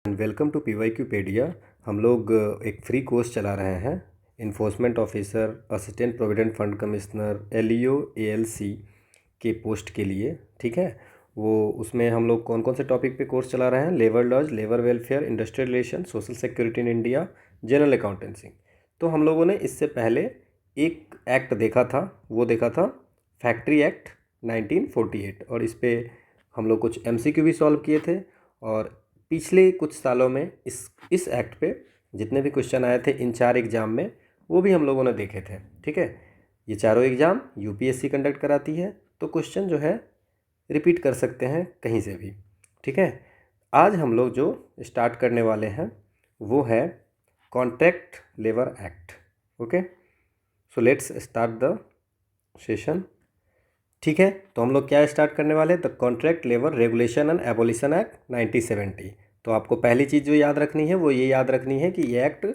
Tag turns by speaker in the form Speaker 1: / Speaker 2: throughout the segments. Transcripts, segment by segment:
Speaker 1: Welcome to PYQpedia। हम लोग एक फ्री कोर्स चला रहे हैं enforcement officer, assistant provident fund commissioner, LEO ALC के पोस्ट के लिए। ठीक है, वो उसमें हम लोग कौन कौन से टॉपिक पे कोर्स चला रहे हैं? Labour laws, labour welfare, industrial relation, social security in India, general accountancy. तो हम लोगों ने इससे पहले एक एक्ट देखा था, वो देखा था फैक्ट्री एक्ट 1948, और इस पर हम लोग कुछ MCQ भी सॉल्व किए थे। और पिछले कुछ सालों में इस एक्ट पे जितने भी क्वेश्चन आए थे इन 4 एग्ज़ाम में, वो भी हम लोगों ने देखे थे। ठीक है, ये चारों एग्ज़ाम UPSC कंडक्ट कराती है, तो क्वेश्चन जो है रिपीट कर सकते हैं कहीं से भी। ठीक है, आज हम लोग जो स्टार्ट करने वाले हैं वो है contract labour act. Okay, so let's start the session. ठीक है, तो हम लोग क्या स्टार्ट करने वाले हैं? The contract labour regulation and abolition act 1970। तो आपको पहली चीज़ जो याद रखनी है वो ये याद रखनी है कि ये एक्ट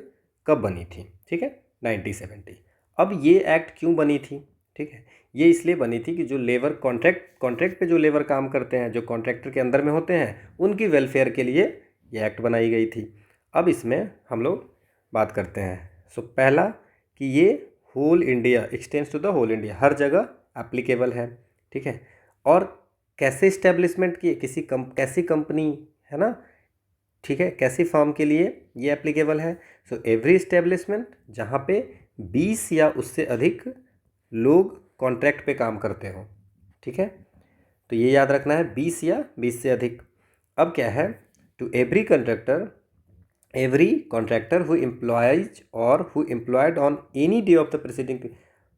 Speaker 1: कब बनी थी। ठीक है, 1970। अब ये एक्ट क्यों बनी थी? ठीक है, ये इसलिए बनी थी कि जो लेबर कॉन्ट्रैक्ट पे जो लेबर काम करते हैं, जो कॉन्ट्रैक्टर के अंदर में होते हैं, उनकी वेलफेयर के लिए ये एक्ट बनाई गई थी। अब इसमें हम लोग बात करते हैं। सो पहला कि ये whole India, extends to the whole India, हर जगह एप्लीकेबल है। ठीक है, और कैसे इस्टेब्लिशमेंट की, कैसी कंपनी है ना, ठीक है, कैसी फर्म के लिए ये एप्लीकेबल है? सो एवरी इस्टेब्लिशमेंट जहाँ पे 20 या उससे अधिक लोग कॉन्ट्रैक्ट पे काम करते हो। ठीक है, तो ये याद रखना है, 20 या 20 से अधिक। अब क्या है? To every contractor who employs और who employed on any day of the preceding,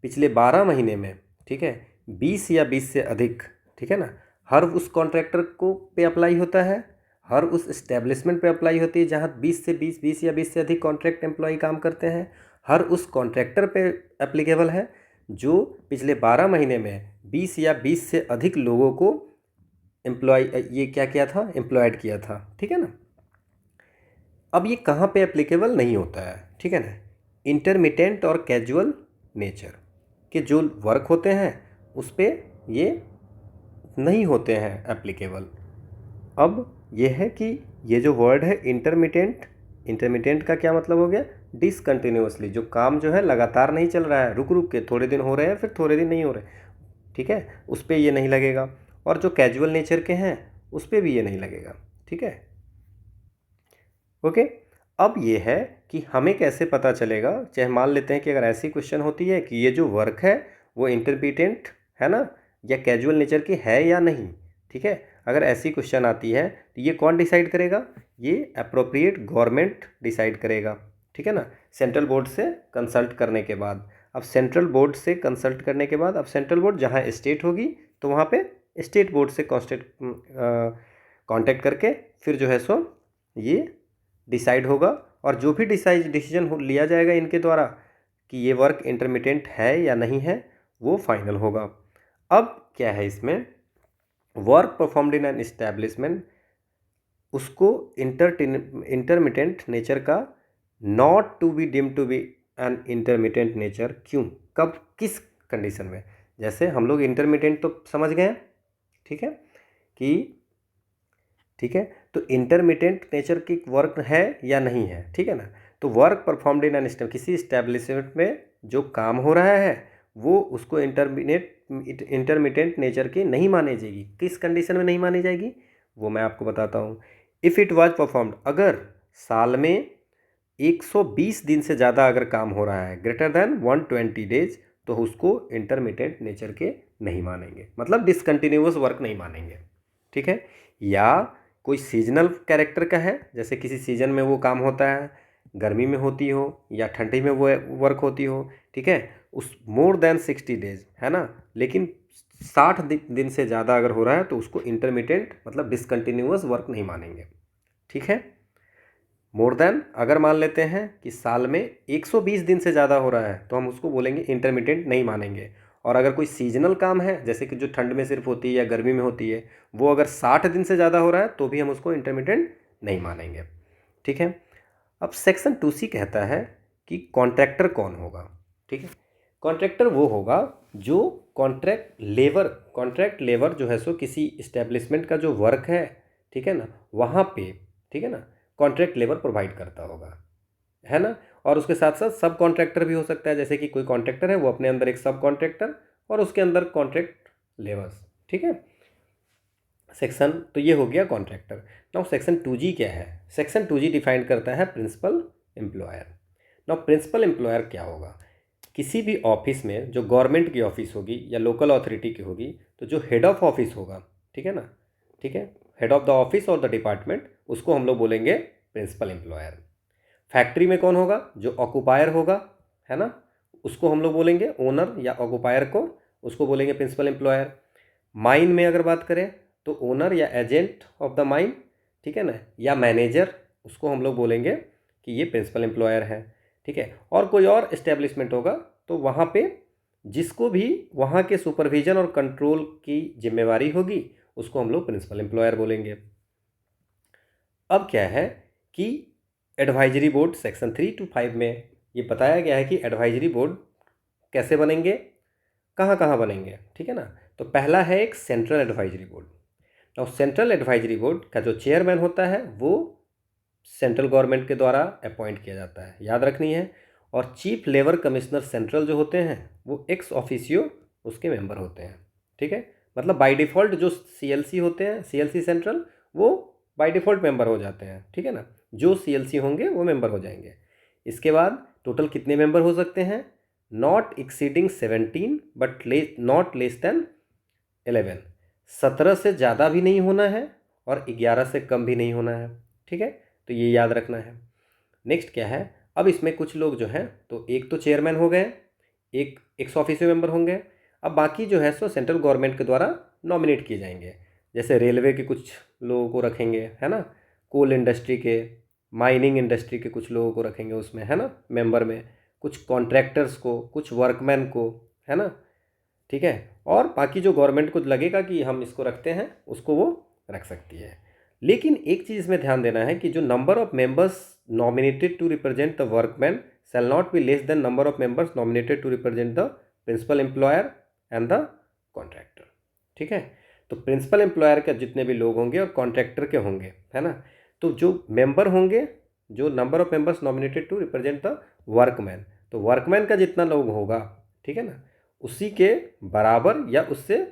Speaker 1: पिछले 12 महीने में। ठीक है, 20 या 20 से अधिक। ठीक है ना, हर उस कॉन्ट्रैक्टर को पे अप्लाई होता है, हर उस इस्टेब्लिशमेंट पे अप्लाई होती है जहाँ 20 या 20 से अधिक कॉन्ट्रैक्ट एम्प्लॉय काम करते हैं। हर उस कॉन्ट्रैक्टर पे एप्लीकेबल है जो पिछले 12 महीने में 20 या 20 से अधिक लोगों को ये क्या किया था? एम्प्लॉयड किया था। ठीक है ना, अब ये कहाँ पे एप्लीकेबल नहीं होता है? ठीक है ना, इंटरमिटेंट और कैजुअल नेचर के जो वर्क होते हैं उस पर ये नहीं होते हैं एप्लीकेबल। अब ये है कि ये जो वर्ड है इंटरमिटेंट, इंटरमिटेंट का क्या मतलब हो गया? डिसकंटिन्यूअसली, जो काम जो है लगातार नहीं चल रहा है, रुक रुक के थोड़े दिन हो रहे हैं फिर थोड़े दिन नहीं हो रहे। ठीक है, उस पर ये नहीं लगेगा। और जो कैजुअल नेचर के हैं उस पर भी ये नहीं लगेगा। ठीक है, ओके। अब ये है कि हमें कैसे पता चलेगा, चाहे मान लेते हैं कि अगर ऐसी क्वेश्चन होती है कि ये जो वर्क है वो इंटरमिटेंट है ना, या कैजुअल नेचर की है या नहीं। ठीक है, अगर ऐसी क्वेश्चन आती है तो ये कौन डिसाइड करेगा? ये अप्रोप्रिएट गवर्नमेंट डिसाइड करेगा। ठीक है ना, सेंट्रल बोर्ड से कंसल्ट करने के बाद। अब सेंट्रल बोर्ड से कंसल्ट करने के बाद, अब सेंट्रल बोर्ड जहाँ स्टेट होगी तो वहाँ पे स्टेट बोर्ड से कांटेक्ट करके फिर जो है सो ये डिसाइड होगा। और जो भी डिसीजन लिया जाएगा इनके द्वारा कि ये वर्क इंटरमिटेंट है या नहीं है, वो फाइनल होगा। अब क्या है इसमें? Work performed in an establishment, उसको इंटरमिटेंट नेचर का not to be deemed to be an intermittent nature. क्यों, कब, किस कंडीशन में? जैसे हम लोग इंटरमिटेंट तो समझ गए, ठीक है, कि ठीक है, तो इंटरमिटेंट नेचर की वर्क है या नहीं है। ठीक है ना, तो वर्क परफॉर्म्ड इन एन किसी इस्टेब्लिशमेंट में जो काम हो रहा है वो उसको इंटरमिटेंट नेचर की नहीं मानी जाएगी। किस कंडीशन में नहीं मानी जाएगी वो मैं आपको बताता हूँ। इफ़ इट वाज परफॉर्म्ड, अगर साल में 120 दिन से ज़्यादा अगर काम हो रहा है, ग्रेटर देन 120 डेज, तो उसको इंटरमिटेंट नेचर के नहीं मानेंगे, मतलब डिसकंटिन्यूअस वर्क नहीं मानेंगे। ठीक है, या कोई सीजनल कैरेक्टर का है, जैसे किसी सीजन में वो काम होता है, गर्मी में होती हो या ठंडी में वो वर्क होती हो। ठीक है, उस मोर देन 60 डेज है ना, लेकिन 60 दिन से ज़्यादा अगर हो रहा है तो उसको इंटरमिटेंट मतलब डिसकंटिन्यूअस वर्क नहीं मानेंगे। ठीक है, मोर देन अगर मान लेते हैं कि साल में 120 दिन से ज़्यादा हो रहा है तो हम उसको बोलेंगे इंटरमिटेंट नहीं मानेंगे। और अगर कोई सीजनल काम है, जैसे कि जो ठंड में सिर्फ होती है या गर्मी में होती है, वो अगर 60 दिन से ज़्यादा हो रहा है तो भी हम उसको इंटरमिटेंट नहीं मानेंगे। ठीक है, अब सेक्शन 2C कहता है कि कॉन्ट्रैक्टर कौन होगा। ठीक है, कॉन्ट्रैक्टर वो होगा जो कॉन्ट्रैक्ट लेबर जो है सो किसी इस्टेब्लिशमेंट का जो वर्क है, ठीक है ना, वहाँ पे, ठीक है ना, कॉन्ट्रैक्ट लेबर प्रोवाइड करता होगा, है ना। और उसके साथ साथ सब कॉन्ट्रैक्टर भी हो सकता है, जैसे कि कोई कॉन्ट्रैक्टर है वो अपने अंदर एक सब कॉन्ट्रैक्टर और उसके अंदर कॉन्ट्रैक्ट लेबर्स, ठीक है। सेक्शन तो ये हो गया कॉन्ट्रैक्टर। नाउ सेक्शन 2G क्या है? सेक्शन 2G डिफाइन करता है principal employer. Now principal employer क्या होगा? किसी भी ऑफिस में जो गवर्नमेंट की ऑफिस होगी या लोकल अथॉरिटी की होगी, तो जो हेड ऑफ ऑफिस होगा, ठीक है ना, ठीक है, हेड ऑफ द ऑफिस और द डिपार्टमेंट, उसको हम लोग बोलेंगे प्रिंसिपल एम्प्लॉयर। फैक्ट्री में कौन होगा? जो ऑक्यूपायर होगा, है ना, उसको हम लोग बोलेंगे ओनर, या ऑक्यूपायर को उसको बोलेंगे प्रिंसिपल एम्प्लॉयर। माइन में अगर बात करें तो ओनर या एजेंट ऑफ द माइन, ठीक है ना, या मैनेजर, उसको हम लोग बोलेंगे कि ये प्रिंसिपल एम्प्लॉयर है, ठीक है। और कोई और इस्टेब्लिशमेंट होगा तो वहाँ पे जिसको भी वहाँ के सुपरविजन और कंट्रोल की जिम्मेवारी होगी उसको हम लोग प्रिंसिपल एम्प्लॉयर बोलेंगे। अब क्या है कि एडवाइजरी बोर्ड सेक्शन 3 to 5 में ये बताया गया है कि एडवाइजरी बोर्ड कैसे बनेंगे, कहाँ कहाँ बनेंगे, ठीक है ना। तो पहला है एक सेंट्रल एडवाइजरी बोर्ड। और सेंट्रल एडवाइजरी बोर्ड का जो चेयरमैन होता है वो सेंट्रल गवर्नमेंट के द्वारा अपॉइंट किया जाता है, याद रखनी है। और चीफ लेबर कमिश्नर सेंट्रल जो होते हैं वो एक्स ऑफिशियो उसके मेंबर होते हैं, ठीक है। मतलब बाय डिफ़ॉल्ट जो CLC होते हैं, CLC सेंट्रल, वो बाय डिफ़ॉल्ट मेंबर हो जाते हैं, ठीक है ना। जो CLC होंगे वो मेंबर हो जाएंगे। इसके बाद टोटल कितने मेंबर हो सकते हैं? Not exceeding 17 but not less than 11। 17 से ज़्यादा भी नहीं होना है और 11 से कम भी नहीं होना है, ठीक है। तो ये याद रखना है। नेक्स्ट क्या है? अब इसमें कुछ लोग जो हैं, तो एक तो चेयरमैन हो गए, एक एक्स ऑफिशियो मेंबर होंगे। अब बाकी जो है सो सेंट्रल गवर्नमेंट के द्वारा नॉमिनेट किए जाएंगे। जैसे रेलवे के कुछ लोगों को रखेंगे, है ना, कोल इंडस्ट्री के, माइनिंग इंडस्ट्री के कुछ लोगों को रखेंगे उसमें, है ना, मेंबर में, कुछ कॉन्ट्रैक्टर्स को, कुछ वर्कमैन को, है ना, ठीक है। और बाकी जो गवर्नमेंट को लगेगा कि हम इसको रखते हैं उसको वो रख सकती है। लेकिन एक चीज़ में ध्यान देना है कि जो number of members nominated to represent the workman shall not be less than number of members nominated to represent the principal employer and the contractor, ठीक है। तो प्रिंसिपल एम्प्लॉयर के जितने भी लोग होंगे और कॉन्ट्रैक्टर के होंगे, है ना, तो जो मेंबर होंगे, जो number of members nominated to represent the workman, तो वर्कमैन का जितना लोग होगा, ठीक है ना, उसी के बराबर या उससे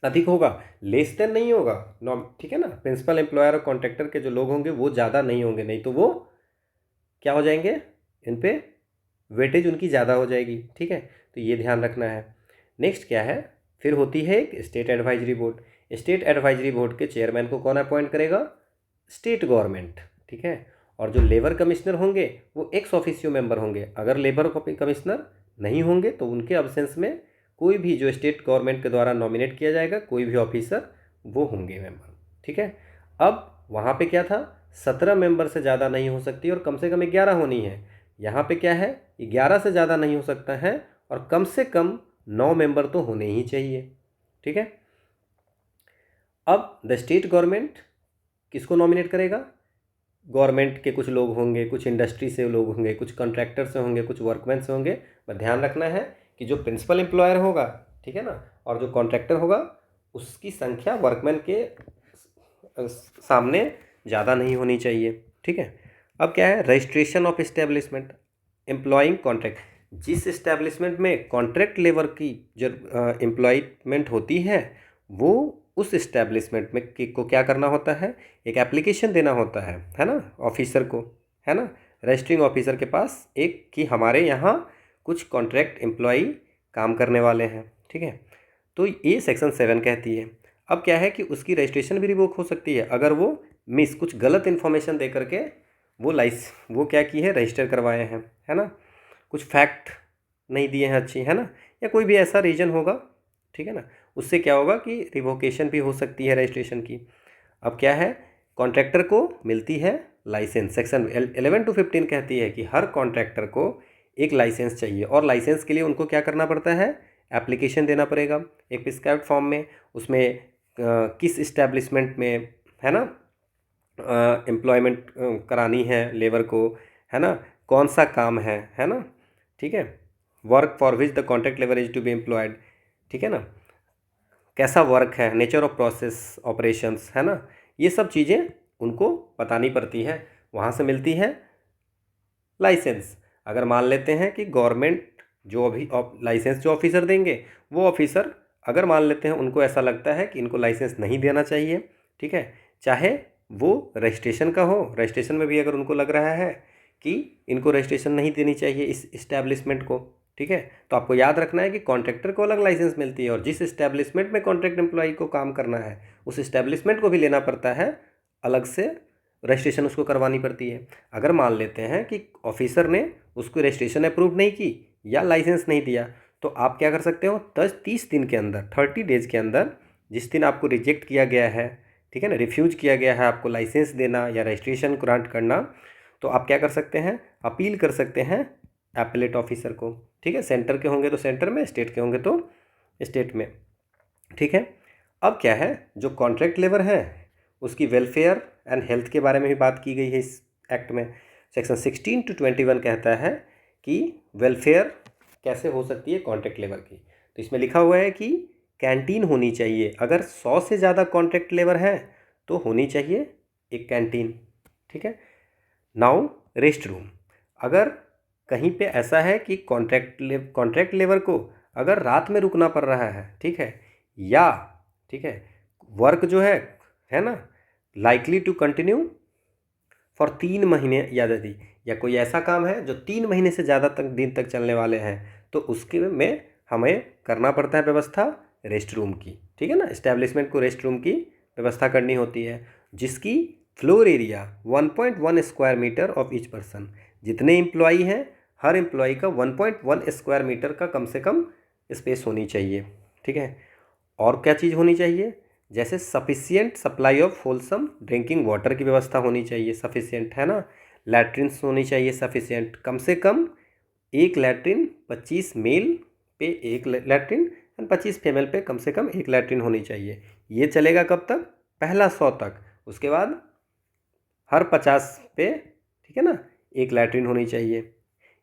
Speaker 1: अधिक होगा, लेस देन नहीं होगा, नॉम, ठीक है ना। प्रिंसिपल एम्प्लॉयर और कॉन्ट्रैक्टर के जो लोग होंगे वो ज़्यादा नहीं होंगे, नहीं तो वो क्या हो जाएंगे, इन पे वेटेज उनकी ज़्यादा हो जाएगी, ठीक है। तो ये ध्यान रखना है। नेक्स्ट क्या है? फिर होती है एक state advisory board. State advisory board के चेयरमैन को कौन अपॉइंट करेगा? स्टेट गवर्नमेंट, ठीक है। और जो लेबर कमिश्नर होंगे वो एक्स ऑफिशियो मेंबर होंगे। अगर लेबर कमिश्नर नहीं होंगे तो उनके अब्सेंस में कोई भी जो स्टेट गवर्नमेंट के द्वारा नॉमिनेट किया जाएगा कोई भी ऑफिसर, वो होंगे मेंबर, ठीक है। अब वहाँ पे क्या था? 17 मेंबर से ज़्यादा नहीं हो सकती और कम से कम 11 होनी है। यहाँ पे क्या है? 11 से ज़्यादा नहीं हो सकता है और कम से कम 9 मेंबर तो होने ही चाहिए, ठीक है। अब द स्टेट गवर्नमेंट किसको नॉमिनेट करेगा? गवर्नमेंट के कुछ लोग होंगे, कुछ इंडस्ट्री से लोग होंगे, कुछ कॉन्ट्रैक्टर से होंगे, कुछ वर्कमैन से होंगे। पर ध्यान रखना है कि जो प्रिंसिपल एम्प्लॉयर होगा, ठीक है ना, और जो कॉन्ट्रैक्टर होगा उसकी संख्या वर्कमैन के सामने ज़्यादा नहीं होनी चाहिए, ठीक है। अब क्या है? Registration of establishment employing contract. जिस इस्टेब्लिशमेंट में कॉन्ट्रैक्ट लेबर की जो एम्प्लॉयमेंट होती है वो उस इस्टेब्लिशमेंट में को क्या करना होता है? एक एप्लीकेशन देना होता है ना, ऑफिसर को, है ना, रजिस्ट्रिंग ऑफिसर के पास, एक कि हमारे यहाँ कुछ कॉन्ट्रैक्ट एम्प्लॉई काम करने वाले हैं, ठीक है। तो ये सेक्शन 7 कहती है। अब क्या है कि उसकी रजिस्ट्रेशन भी रिवोक हो सकती है अगर वो कुछ गलत इन्फॉर्मेशन दे करके वो क्या की है, रजिस्टर करवाए हैं, है ना, कुछ फैक्ट नहीं दिए हैं अच्छी, है ना, या कोई भी ऐसा रीज़न होगा, ठीक है ना, उससे क्या होगा कि रिवोकेशन भी हो सकती है रजिस्ट्रेशन की। अब क्या है? कॉन्ट्रैक्टर को मिलती है लाइसेंस। सेक्शन 11 to 15 कहती है कि हर कॉन्ट्रैक्टर को एक लाइसेंस चाहिए और लाइसेंस के लिए उनको क्या करना पड़ता है? एप्लीकेशन देना पड़ेगा एक प्रिस्क्राइब्ड फॉर्म में। उसमें किस इस्टेब्लिशमेंट में, है ना, एम्प्लॉयमेंट करानी है लेबर को, है ना, कौन सा काम है ना, ठीक है, work for which the contract labour is to be employed, ठीक है ना, कैसा वर्क है, नेचर ऑफ प्रोसेस ऑपरेशंस, है ना, ये सब चीज़ें उनको पता नहीं पड़ती है, वहाँ से मिलती है लाइसेंस। अगर मान लेते हैं कि गवर्नमेंट जो अभी लाइसेंस जो ऑफिसर देंगे, वो ऑफिसर अगर मान लेते हैं उनको ऐसा लगता है कि इनको लाइसेंस नहीं देना चाहिए, ठीक है, चाहे वो रजिस्ट्रेशन का हो, रजिस्ट्रेशन में भी अगर उनको लग रहा है कि इनको रजिस्ट्रेशन नहीं देनी चाहिए इस इस्टेब्लिशमेंट को, ठीक है, तो आपको याद रखना है कि कॉन्ट्रैक्टर को अलग लाइसेंस मिलती है और जिस इस्टेब्लिशमेंट में कॉन्ट्रैक्ट एम्प्लॉई को काम करना है उस इस्टेब्लिशमेंट को भी लेना पड़ता है, अलग से रजिस्ट्रेशन उसको करवानी पड़ती है। अगर मान लेते हैं कि ऑफिसर ने उसको रजिस्ट्रेशन अप्रूव नहीं की या लाइसेंस नहीं दिया, तो आप क्या कर सकते हो, 30 दिन के अंदर, 30 डेज के अंदर, जिस दिन आपको रिजेक्ट किया गया है, ठीक है ना, रिफ्यूज किया गया है आपको लाइसेंस देना या रजिस्ट्रेशन ग्रांट करना, तो आप क्या कर सकते हैं, अपील कर सकते हैं एपेलेट ऑफिसर को, ठीक है, सेंटर के होंगे तो सेंटर में, स्टेट के होंगे तो स्टेट में, ठीक है। अब क्या है, जो कॉन्ट्रैक्ट लेबर है उसकी वेलफेयर एंड हेल्थ के बारे में भी बात की गई है इस एक्ट में। सेक्शन 16 to 21 कहता है कि वेलफेयर कैसे हो सकती है कॉन्ट्रैक्ट लेबर की। तो इसमें लिखा हुआ है कि कैंटीन होनी चाहिए, अगर 100 से ज़्यादा कॉन्ट्रैक्ट लेबर है तो होनी चाहिए एक कैंटीन, ठीक है। नाउ रेस्ट रूम, अगर कहीं पे ऐसा है कि कॉन्ट्रैक्ट लेबर को अगर रात में रुकना पड़ रहा है, ठीक है, या ठीक है, वर्क जो है ना, लाइकली टू कंटिन्यू फॉर 3 महीने या यदि, या कोई ऐसा काम है जो 3 महीने से ज़्यादा तक दिन तक चलने वाले हैं, तो उसके में हमें करना पड़ता है व्यवस्था रेस्ट रूम की, ठीक है ना, इस्टेब्लिशमेंट को रेस्ट रूम की व्यवस्था करनी होती है, जिसकी floor area 1.1 square metre of each person, जितने एम्प्लॉई हैं हर एम्प्लॉई का 1.1 स्क्वायर मीटर का कम से कम स्पेस होनी चाहिए, ठीक है। और क्या चीज़ होनी चाहिए, जैसे sufficient supply of wholesome drinking water की व्यवस्था होनी चाहिए, सफिशियंट है ना, लैट्रिन्स होनी चाहिए सफिशियंट, कम से कम एक लैट्रिन 25 मेल पे एक लैट्रिन एंड 25 फीमेल पे कम से कम एक लैट्रिन होनी चाहिए। ये चलेगा कब तक, पहला 100 तक, उसके बाद हर 50 पे, ठीक है ना, एक लैट्रिन होनी चाहिए।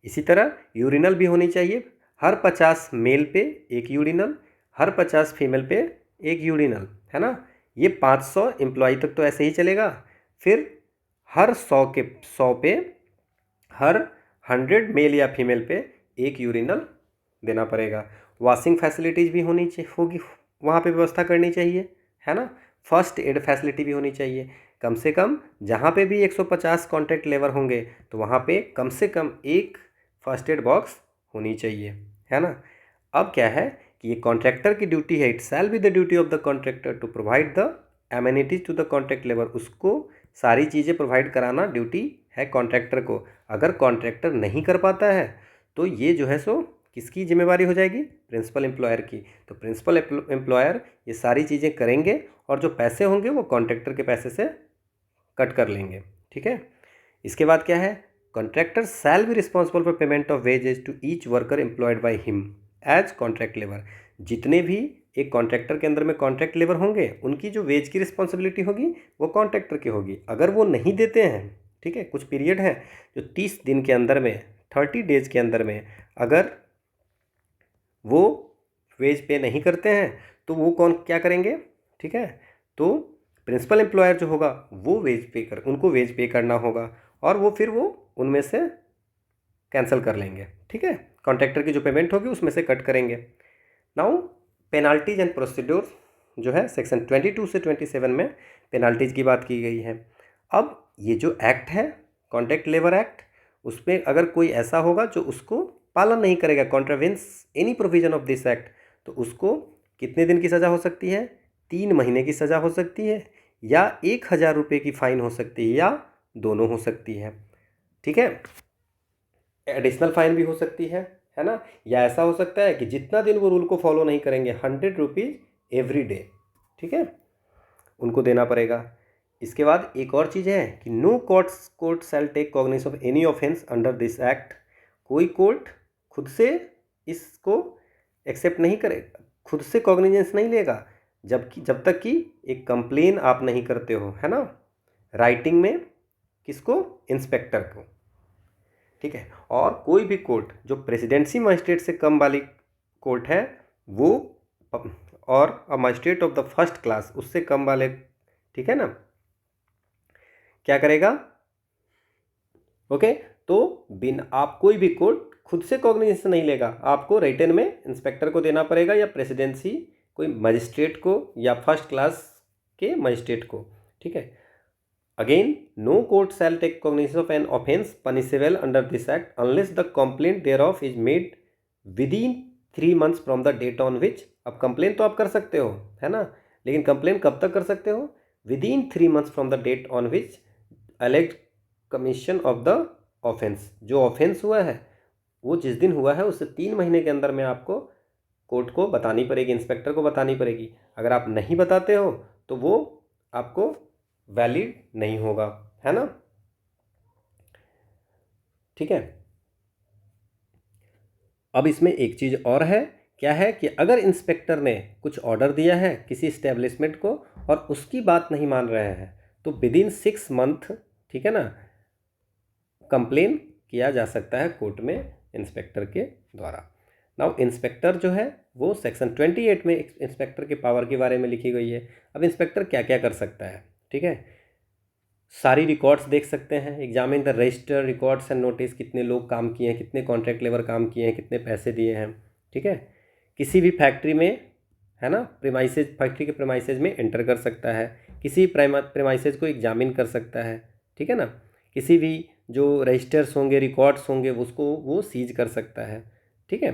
Speaker 1: इसी तरह यूरिनल भी होनी चाहिए, हर 50 मेल पे एक यूरिनल, हर 50 फीमेल पे एक यूरिनल, है ना। ये 500 एम्प्लॉय तक तो ऐसे ही चलेगा। फिर हर 100 पे हर 100 मेल या फीमेल पे एक यूरिनल देना पड़ेगा। वॉशिंग फैसिलिटीज़ भी होगी वहाँ पे व्यवस्था करनी चाहिए, है ना। फर्स्ट एड फैसिलिटी भी होनी चाहिए, कम से कम जहाँ पे भी 150 कॉन्ट्रैक्ट लेबर होंगे तो वहाँ पे कम से कम एक फर्स्ट एड बॉक्स होनी चाहिए, है ना। अब क्या है कि ये कॉन्ट्रैक्टर की ड्यूटी है, it shall be the duty of the contractor to provide the amenities to the contract labour, उसको सारी चीज़ें प्रोवाइड कराना ड्यूटी है कॉन्ट्रैक्टर को। अगर कॉन्ट्रैक्टर नहीं कर पाता है तो ये जो है सो किसकी जिम्मेवारी हो जाएगी, प्रिंसिपल एम्प्लॉयर की। तो प्रिंसिपल एम्प्लॉयर ये सारी चीज़ें करेंगे और जो पैसे होंगे वो कॉन्ट्रैक्टर के पैसे से कट कर लेंगे, ठीक है। इसके बाद क्या है, contractor shall be responsible for payment of wages to each worker employed by him as contract labour. जितने भी एक कॉन्ट्रैक्टर के अंदर में कॉन्ट्रैक्ट लेबर होंगे उनकी जो वेज की रिस्पॉन्सिबिलिटी होगी वो कॉन्ट्रैक्टर की होगी। अगर वो नहीं देते हैं, ठीक है, कुछ पीरियड है जो 30 दिन के अंदर में, 30 डेज के अंदर में अगर वो वेज पे नहीं करते हैं तो वो कौन क्या करेंगे, ठीक है, तो प्रिंसिपल एम्प्लॉयर जो होगा वो उनको वेज पे करना होगा और वो फिर वो उनमें से कैंसिल कर लेंगे, ठीक है, कॉन्ट्रैक्टर की जो पेमेंट होगी उसमें से कट करेंगे। नाउ पेनाल्टीज एंड प्रोसीड्योर जो है सेक्शन 22 से 27 में पेनाल्टीज की बात की गई है। अब ये जो एक्ट है कॉन्ट्रैक्ट लेबर एक्ट, उसमें अगर कोई ऐसा होगा जो उसको पालन नहीं करेगा, contravenes any provision of this act, तो उसको कितने दिन की सज़ा हो सकती है, 3 महीने की सज़ा हो सकती है, या 1,000 रुपये की फ़ाइन हो सकती है, या दोनों हो सकती है, ठीक है। एडिशनल फाइन भी हो सकती है ना, या ऐसा हो सकता है कि जितना दिन वो रूल को फॉलो नहीं करेंगे 100 रुपीज़ एवरी डे, ठीक है, उनको देना पड़ेगा। इसके बाद एक और चीज़ है कि no court shall take cognition of any offence under this act. कोई कोर्ट खुद से इसको एक्सेप्ट नहीं करेगा, खुद से कॉग्निजेंस नहीं लेगा जब तक कि एक कंप्लेन आप नहीं करते हो, है ना, राइटिंग में, किसको, इंस्पेक्टर को, ठीक है। और कोई भी कोर्ट जो प्रेसिडेंसी मजिस्ट्रेट से कम वाली कोर्ट है वो, और magistrate of the first class उससे कम वाले, ठीक है ना, क्या करेगा? ओके, तो बिन आप कोई भी कोड खुद से कॉग्निजेंस नहीं लेगा, आपको रिटन में इंस्पेक्टर को देना पड़ेगा या प्रेसिडेंसी कोई मजिस्ट्रेट को या फर्स्ट क्लास के मजिस्ट्रेट को, ठीक है। Again, no court shall take cognizance of an offence punishable under this act unless the complaint thereof is made within 3 months from the date on which. अब complain तो आप कर सकते हो, है ना, लेकिन कंप्लेन कब तक कर सकते हो? Within 3 months from the date on which alleged commission of the offence. जो ऑफेंस हुआ है वो जिस दिन हुआ है उससे 3 महीने के अंदर में आपको कोर्ट को बतानी पड़ेगी, इंस्पेक्टर को बतानी पड़ेगी। अगर आप नहीं बताते हो तो वो आपको वैलिड नहीं होगा, है ना, ठीक है। अब इसमें एक चीज़ और है, क्या है कि अगर इंस्पेक्टर ने कुछ ऑर्डर दिया है किसी इस्टेब्लिशमेंट को और उसकी बात नहीं मान रहे हैं तो विद इन 6 month, ठीक है ना, कंप्लेन किया जा सकता है कोर्ट में इंस्पेक्टर के द्वारा। नाउ इंस्पेक्टर जो है वो सेक्शन 28 में इंस्पेक्टर के पावर के बारे में लिखी गई है। अब इंस्पेक्टर क्या क्या कर सकता है, ठीक है, सारी रिकॉर्ड्स देख सकते हैं, examine the register records and notice, कितने लोग काम किए हैं, कितने कॉन्ट्रैक्ट लेबर काम किए हैं, कितने पैसे दिए हैं, ठीक है। किसी भी फैक्ट्री में, है ना, प्रीमाइसेज, फैक्ट्री के प्रीमाइसेज में एंटर कर सकता है, किसी प्रीमाइसेज को एग्जामिन कर सकता है, ठीक है ना, किसी भी जो रजिस्टर्स होंगे, रिकॉर्ड्स होंगे, उसको वो सीज कर सकता है, ठीक है।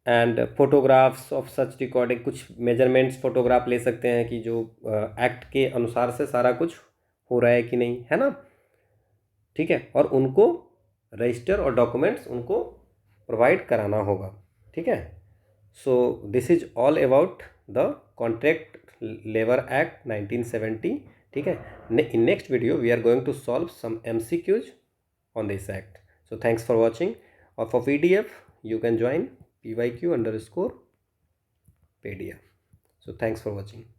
Speaker 1: And photographs of such recording, कुछ मेजरमेंट्स फोटोग्राफ ले सकते हैं कि जो एक्ट के अनुसार से सारा कुछ हो रहा है कि नहीं, है ना, ठीक है, और उनको रजिस्टर और डॉक्यूमेंट्स उनको प्रोवाइड कराना होगा, ठीक है। So this is all about the contract labour act 1970, ठीक है। In next video we are going to solve some MCQs on this act. So thanks for watching. Or for PDF you can join PYQ_pedia. So thanks for watching.